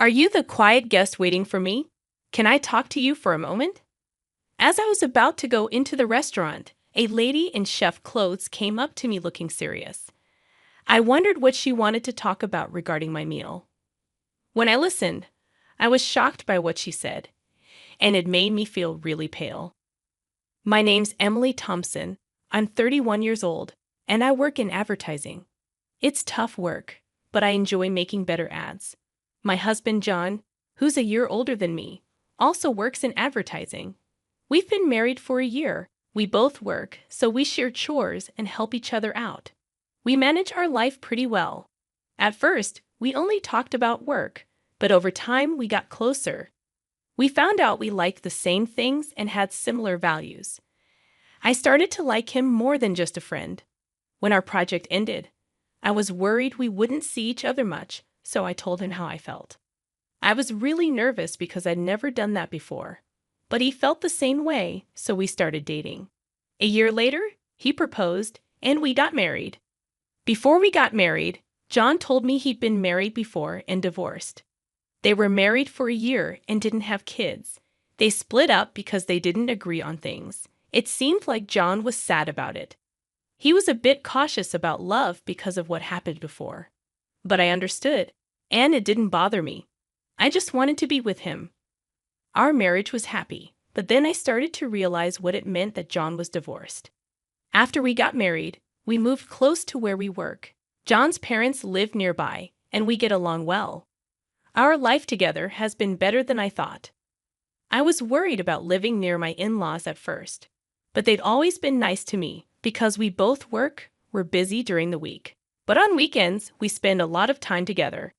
Are you the quiet guest waiting for me? Can I talk to you for a moment? As I was about to go into the restaurant, a lady in chef clothes came up to me looking serious. I wondered what she wanted to talk about regarding my meal. When I listened, I was shocked by what she said, and it made me feel really pale. My name's Emily Thompson. I'm 31 years old, and I work in advertising. It's tough work, but I enjoy making better ads. My husband, John, who's a year older than me, also works in advertising. We've been married for a year. We both work, so we share chores and help each other out. We manage our life pretty well. At first, we only talked about work, but over time we got closer. We found out we liked the same things and had similar values. I started to like him more than just a friend. When our project ended, I was worried we wouldn't see each other much, so I told him how I felt. I was really nervous because I'd never done that before. But he felt the same way, so we started dating. A year later, he proposed, and we got married. Before we got married, John told me he'd been married before and divorced. They were married for a year and didn't have kids. They split up because they didn't agree on things. It seemed like John was sad about it. He was a bit cautious about love because of what happened before. But I understood, and it didn't bother me. I just wanted to be with him. Our marriage was happy, but then I started to realize what it meant that John was divorced. After we got married, we moved close to where we work. John's parents live nearby, and we get along well. Our life together has been better than I thought. I was worried about living near my in-laws at first, but they'd always been nice to me because we both we're busy during the week. But on weekends, we spend a lot of time together.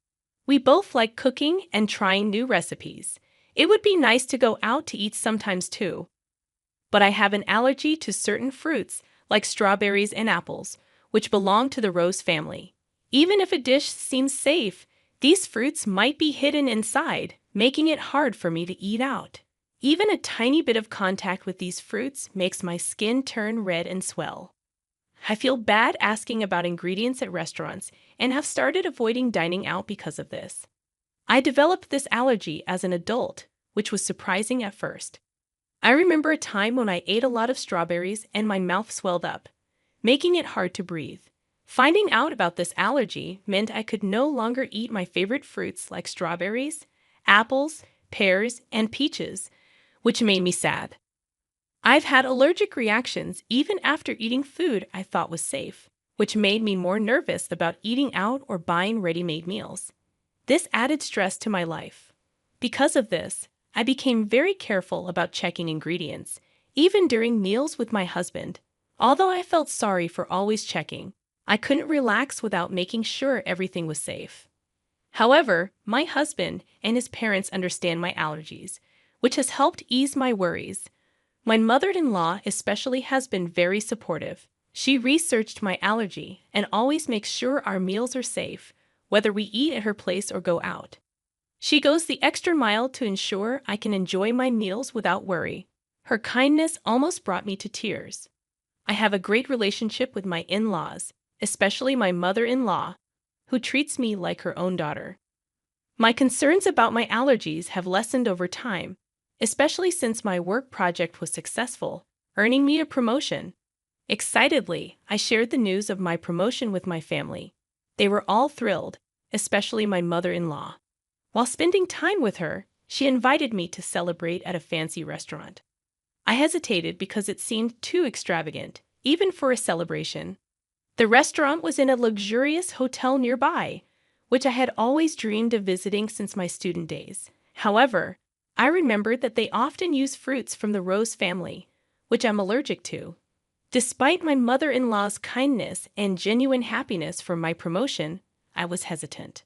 We both like cooking and trying new recipes. It would be nice to go out to eat sometimes too. But I have an allergy to certain fruits, like strawberries and apples, which belong to the rose family. Even if a dish seems safe, these fruits might be hidden inside, making it hard for me to eat out. Even a tiny bit of contact with these fruits makes my skin turn red and swell. I feel bad asking about ingredients at restaurants and have started avoiding dining out because of this. I developed this allergy as an adult, which was surprising at first. I remember a time when I ate a lot of strawberries and my mouth swelled up, making it hard to breathe. Finding out about this allergy meant I could no longer eat my favorite fruits like strawberries, apples, pears, and peaches, which made me sad. I've had allergic reactions even after eating food I thought was safe, which made me more nervous about eating out or buying ready-made meals. This added stress to my life. Because of this, I became very careful about checking ingredients, even during meals with my husband. Although I felt sorry for always checking, I couldn't relax without making sure everything was safe. However, my husband and his parents understand my allergies, which has helped ease my worries. My mother-in-law especially has been very supportive. She researched my allergy and always makes sure our meals are safe, whether we eat at her place or go out. She goes the extra mile to ensure I can enjoy my meals without worry. Her kindness almost brought me to tears. I have a great relationship with my in-laws, especially my mother-in-law, who treats me like her own daughter. My concerns about my allergies have lessened over time, especially since my work project was successful, earning me a promotion. Excitedly, I shared the news of my promotion with my family. They were all thrilled, especially my mother-in-law. While spending time with her, she invited me to celebrate at a fancy restaurant. I hesitated because it seemed too extravagant, even for a celebration. The restaurant was in a luxurious hotel nearby, which I had always dreamed of visiting since my student days. However, I remembered that they often use fruits from the rose family, which I'm allergic to. Despite my mother-in-law's kindness and genuine happiness for my promotion, I was hesitant.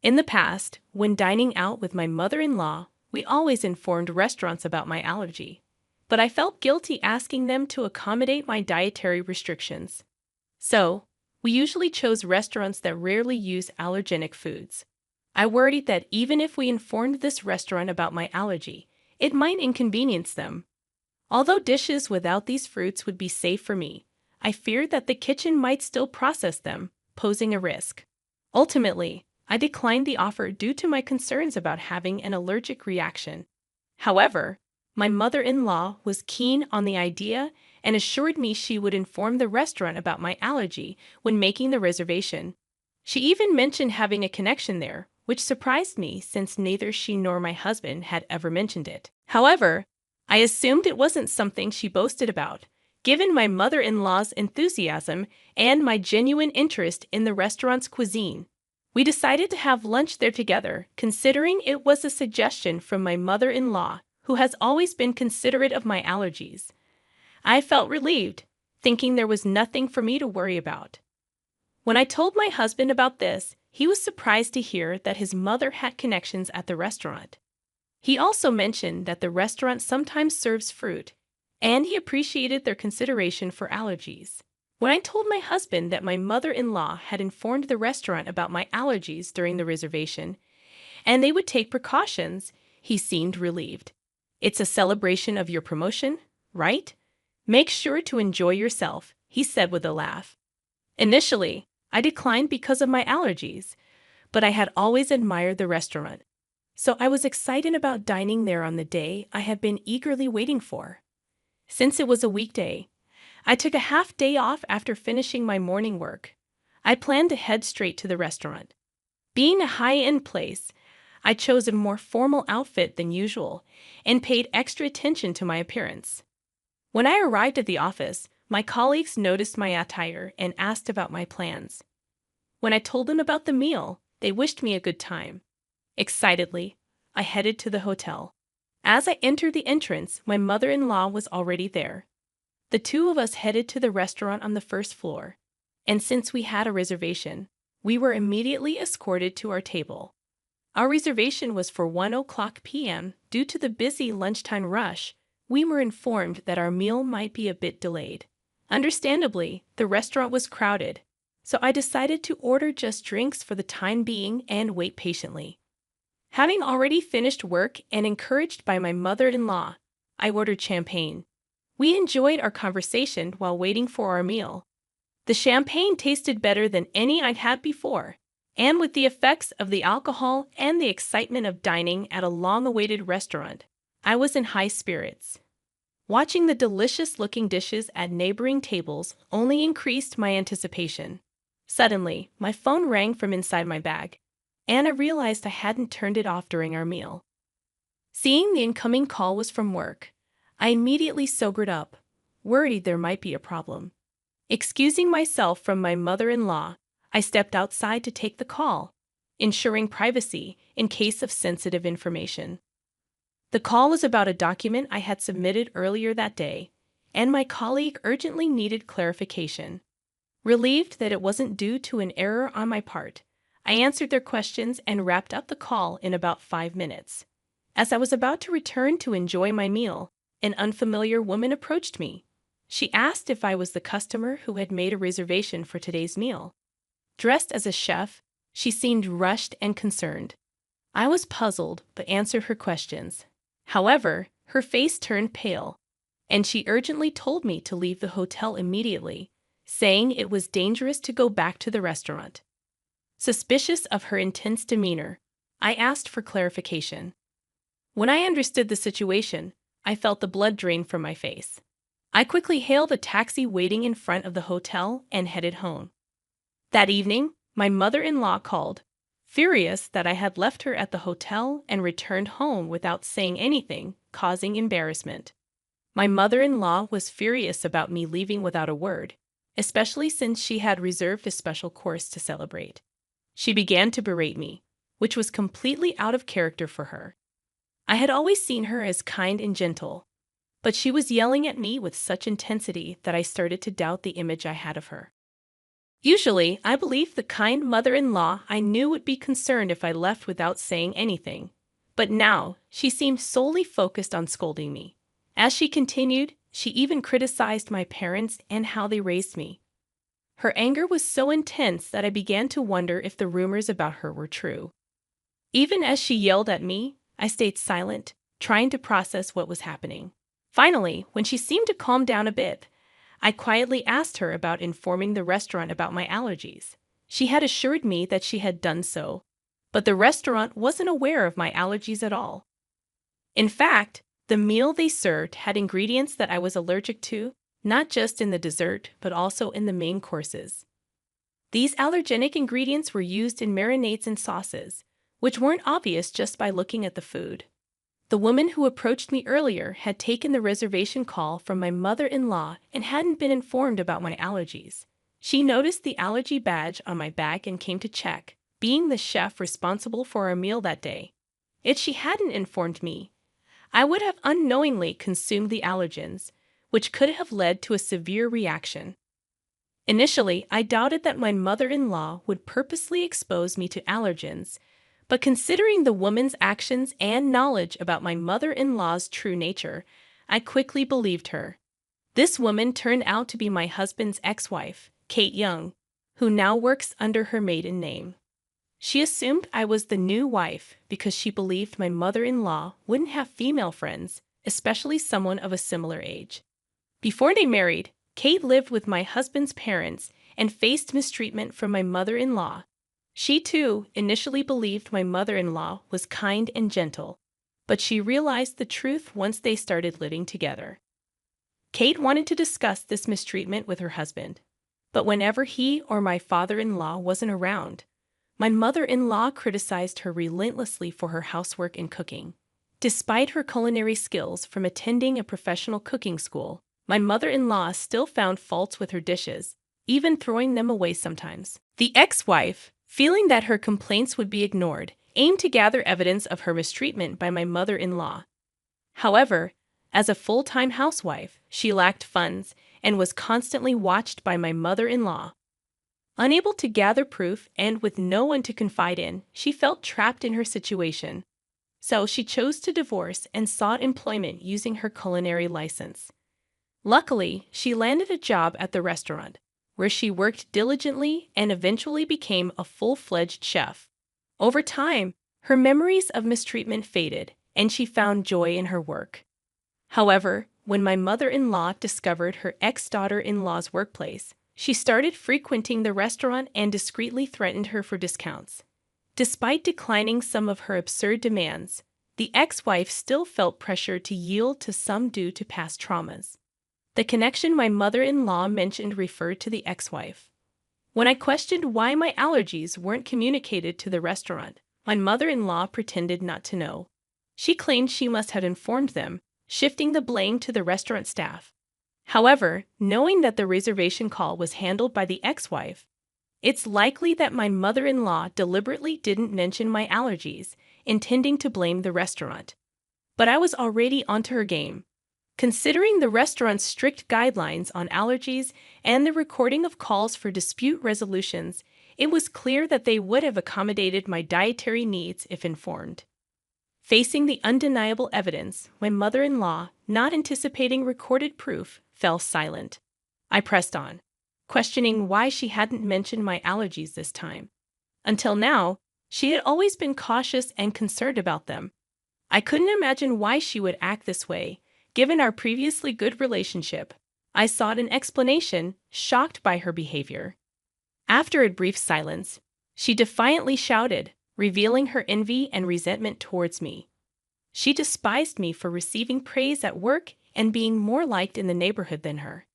In the past, when dining out with my mother-in-law, we always informed restaurants about my allergy, but I felt guilty asking them to accommodate my dietary restrictions. So, we usually chose restaurants that rarely use allergenic foods. I worried that even if we informed this restaurant about my allergy, it might inconvenience them. Although dishes without these fruits would be safe for me, I feared that the kitchen might still process them, posing a risk. Ultimately, I declined the offer due to my concerns about having an allergic reaction. However, my mother-in-law was keen on the idea and assured me she would inform the restaurant about my allergy when making the reservation. She even mentioned having a connection there, which surprised me since neither she nor my husband had ever mentioned it. However, I assumed it wasn't something she boasted about, given my mother-in-law's enthusiasm and my genuine interest in the restaurant's cuisine. We decided to have lunch there together, considering it was a suggestion from my mother-in-law, who has always been considerate of my allergies. I felt relieved, thinking there was nothing for me to worry about. When I told my husband about this, he was surprised to hear that his mother had connections at the restaurant. He also mentioned that the restaurant sometimes serves fruit, and he appreciated their consideration for allergies. When I told my husband that my mother-in-law had informed the restaurant about my allergies during the reservation, and they would take precautions, he seemed relieved. "It's a celebration of your promotion, right? Make sure to enjoy yourself," he said with a laugh. Initially, I declined because of my allergies, but I had always admired the restaurant, so I was excited about dining there on the day I had been eagerly waiting for. Since it was a weekday, I took a half day off after finishing my morning work. I planned to head straight to the restaurant. Being a high-end place, I chose a more formal outfit than usual and paid extra attention to my appearance. When I arrived at the office, my colleagues noticed my attire and asked about my plans. When I told them about the meal, they wished me a good time. Excitedly, I headed to the hotel. As I entered the entrance, my mother-in-law was already there. The two of us headed to the restaurant on the first floor, and since we had a reservation, we were immediately escorted to our table. Our reservation was for 1:00 p.m. Due to the busy lunchtime rush, we were informed that our meal might be a bit delayed. Understandably, the restaurant was crowded, so I decided to order just drinks for the time being and wait patiently. Having already finished work and encouraged by my mother-in-law, I ordered champagne. We enjoyed our conversation while waiting for our meal. The champagne tasted better than any I'd had before, and with the effects of the alcohol and the excitement of dining at a long-awaited restaurant, I was in high spirits. Watching the delicious-looking dishes at neighboring tables only increased my anticipation. Suddenly, my phone rang from inside my bag, and I realized I hadn't turned it off during our meal. Seeing the incoming call was from work, I immediately sobered up, worried there might be a problem. Excusing myself from my mother-in-law, I stepped outside to take the call, ensuring privacy in case of sensitive information. The call was about a document I had submitted earlier that day, and my colleague urgently needed clarification. Relieved that it wasn't due to an error on my part, I answered their questions and wrapped up the call in about 5 minutes. As I was about to return to enjoy my meal, an unfamiliar woman approached me. She asked if I was the customer who had made a reservation for today's meal. Dressed as a chef, she seemed rushed and concerned. I was puzzled but answered her questions. However, her face turned pale, and she urgently told me to leave the hotel immediately, saying it was dangerous to go back to the restaurant. Suspicious of her intense demeanor, I asked for clarification. When I understood the situation, I felt the blood drain from my face. I quickly hailed a taxi waiting in front of the hotel and headed home. That evening, my mother-in-law called, furious that I had left her at the hotel and returned home without saying anything, causing embarrassment. My mother-in-law was furious about me leaving without a word, especially since she had reserved a special course to celebrate. She began to berate me, which was completely out of character for her. I had always seen her as kind and gentle, but she was yelling at me with such intensity that I started to doubt the image I had of her. Usually, I believed the kind mother-in-law I knew would be concerned if I left without saying anything, but now she seemed solely focused on scolding me. As she continued, she even criticized my parents and how they raised me. Her anger was so intense that I began to wonder if the rumors about her were true. Even as she yelled at me, I stayed silent, trying to process what was happening. Finally, when she seemed to calm down a bit, I quietly asked her about informing the restaurant about my allergies. She had assured me that she had done so, but the restaurant wasn't aware of my allergies at all. In fact, the meal they served had ingredients that I was allergic to, not just in the dessert, but also in the main courses. These allergenic ingredients were used in marinades and sauces, which weren't obvious just by looking at the food. The woman who approached me earlier had taken the reservation call from my mother-in-law and hadn't been informed about my allergies. She noticed the allergy badge on my bag and came to check, being the chef responsible for our meal that day. If she hadn't informed me, I would have unknowingly consumed the allergens, which could have led to a severe reaction. Initially, I doubted that my mother-in-law would purposely expose me to allergens, but considering the woman's actions and knowledge about my mother-in-law's true nature, I quickly believed her. This woman turned out to be my husband's ex-wife, Kate Young, who now works under her maiden name. She assumed I was the new wife because she believed my mother-in-law wouldn't have female friends, especially someone of a similar age. Before they married, Kate lived with my husband's parents and faced mistreatment from my mother-in-law. She, too, initially believed my mother-in-law was kind and gentle, but she realized the truth once they started living together. Kate wanted to discuss this mistreatment with her husband, but whenever he or my father-in-law wasn't around, my mother-in-law criticized her relentlessly for her housework and cooking. Despite her culinary skills from attending a professional cooking school, my mother-in-law still found faults with her dishes, even throwing them away sometimes. The ex-wife, feeling that her complaints would be ignored, aimed to gather evidence of her mistreatment by my mother-in-law. However, as a full-time housewife, she lacked funds and was constantly watched by my mother-in-law. Unable to gather proof and with no one to confide in, she felt trapped in her situation. So she chose to divorce and sought employment using her culinary license. Luckily, she landed a job at the restaurant, where she worked diligently and eventually became a full-fledged chef. Over time, her memories of mistreatment faded, and she found joy in her work. However, when my mother-in-law discovered her ex-daughter-in-law's workplace, she started frequenting the restaurant and discreetly threatened her for discounts. Despite declining some of her absurd demands, the ex-wife still felt pressure to yield to some due to past traumas. The connection my mother-in-law mentioned referred to the ex-wife. When I questioned why my allergies weren't communicated to the restaurant, my mother-in-law pretended not to know. She claimed she must have informed them, shifting the blame to the restaurant staff. However, knowing that the reservation call was handled by the ex-wife, it's likely that my mother-in-law deliberately didn't mention my allergies, intending to blame the restaurant. But I was already onto her game. Considering the restaurant's strict guidelines on allergies and the recording of calls for dispute resolutions, it was clear that they would have accommodated my dietary needs if informed. Facing the undeniable evidence, my mother-in-law, not anticipating recorded proof, fell silent. I pressed on, questioning why she hadn't mentioned my allergies this time. Until now, she had always been cautious and concerned about them. I couldn't imagine why she would act this way, given our previously good relationship. I sought an explanation, shocked by her behavior. After a brief silence, she defiantly shouted, revealing her envy and resentment towards me. She despised me for receiving praise at work and being more liked in the neighborhood than her.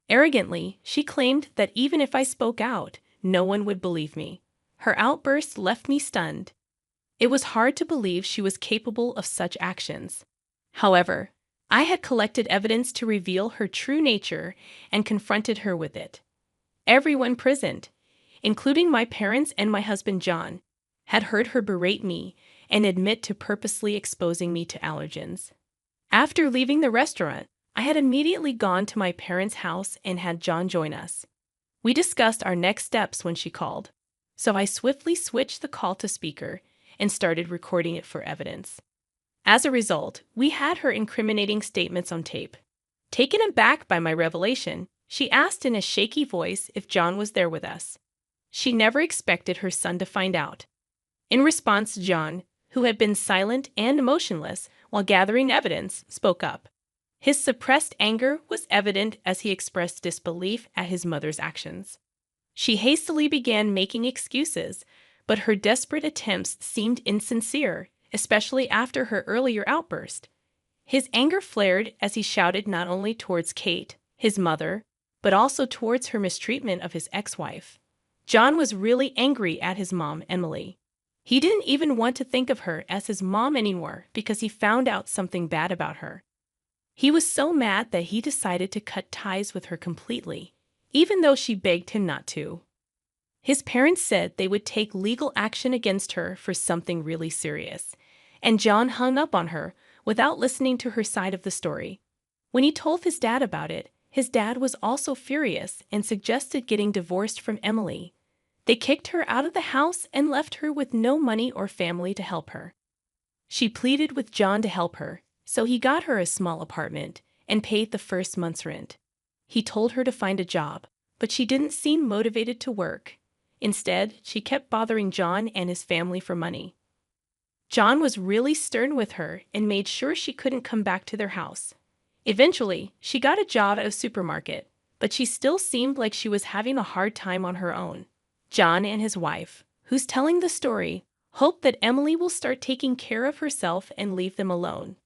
Arrogantly, she claimed that even if I spoke out, no one would believe me. Her outburst left me stunned. It was hard to believe she was capable of such actions. However, I had collected evidence to reveal her true nature and confronted her with it. Everyone present, including my parents and my husband John, had heard her berate me and admit to purposely exposing me to allergens. After leaving the restaurant, I had immediately gone to my parents' house and had John join us. We discussed our next steps when she called, so I swiftly switched the call to speaker and started recording it for evidence. As a result, we had her incriminating statements on tape. Taken aback by my revelation, she asked in a shaky voice if John was there with us. She never expected her son to find out. In response, John, who had been silent and emotionless while gathering evidence, spoke up. His suppressed anger was evident as he expressed disbelief at his mother's actions. She hastily began making excuses, but her desperate attempts seemed insincere, especially after her earlier outburst. His anger flared as he shouted not only towards Kate, his mother, but also towards her mistreatment of his ex-wife. John was really angry at his mom, Emily. He didn't even want to think of her as his mom anymore because he found out something bad about her. He was so mad that he decided to cut ties with her completely, even though she begged him not to. His parents said they would take legal action against her for something really serious, and John hung up on her without listening to her side of the story. When he told his dad about it, his dad was also furious and suggested getting divorced from Emily. They kicked her out of the house and left her with no money or family to help her. She pleaded with John to help her, so he got her a small apartment and paid the first month's rent. He told her to find a job, but she didn't seem motivated to work. Instead, she kept bothering John and his family for money. John was really stern with her and made sure she couldn't come back to their house. Eventually, she got a job at a supermarket, but she still seemed like she was having a hard time on her own. John and his wife, who's telling the story, hope that Emily will start taking care of herself and leave them alone.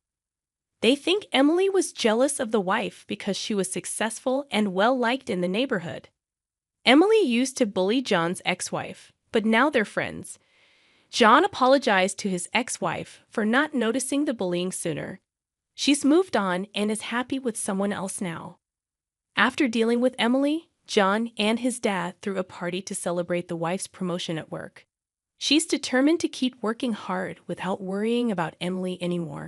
They think Emily was jealous of the wife because she was successful and well-liked in the neighborhood. Emily used to bully John's ex-wife, but now they're friends. John apologized to his ex-wife for not noticing the bullying sooner. She's moved on and is happy with someone else now. After dealing with Emily, John and his dad threw a party to celebrate the wife's promotion at work. She's determined to keep working hard without worrying about Emily anymore.